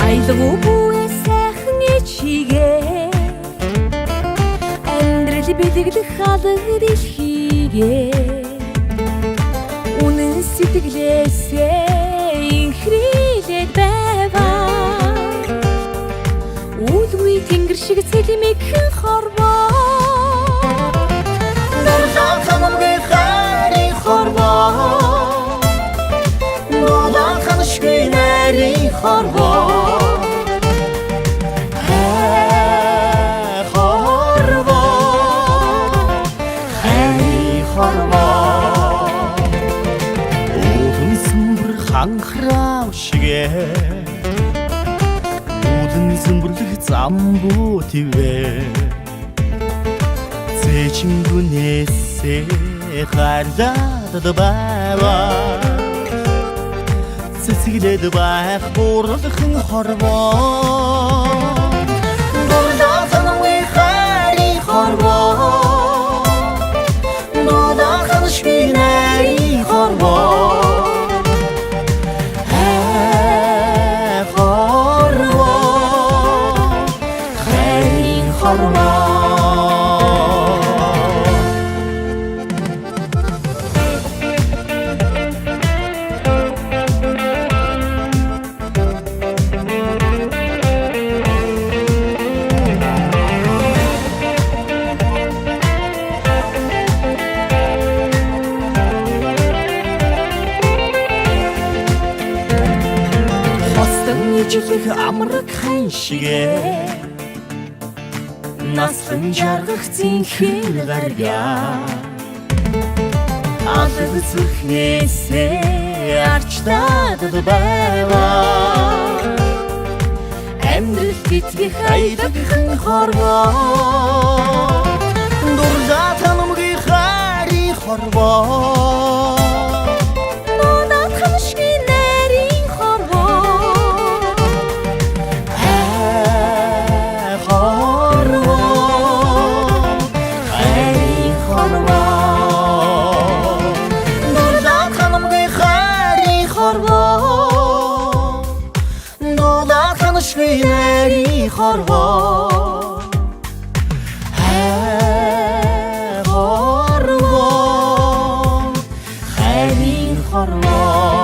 Айлгуугүй сайхан чигээ амьдрал бэлэглэх алга дэлхийгээ үнэн сэтгэлээсээ инхрийлээд байваа үлгүй тэнгэр шиг цэлмэгхэн хорвоо дурлаа хамаагүй хайрын хорвоо нуулаа ханашгүй нарийн хорвоо Анхрав шигээ Үүдэн зэмбэрлэх замбуу твэ Зэчингүнээсээ харлаад байваа Цэцгэлээд байх бурлахын хорвоо дурлаа хамаагүй хайрын хорвоо нуулаа ханашгүй нарийн хорвоо Жилих амраг хан шигээ Наслан жаргах зинхэн гаргаа Алг зүрхнээсээ арчлаад байваа Амьдрал битгэх айдагхан хорвоо Дурлаа танамгүй хайрын хорвоо Narийн хорвоо хорвоо хайрын хорвоо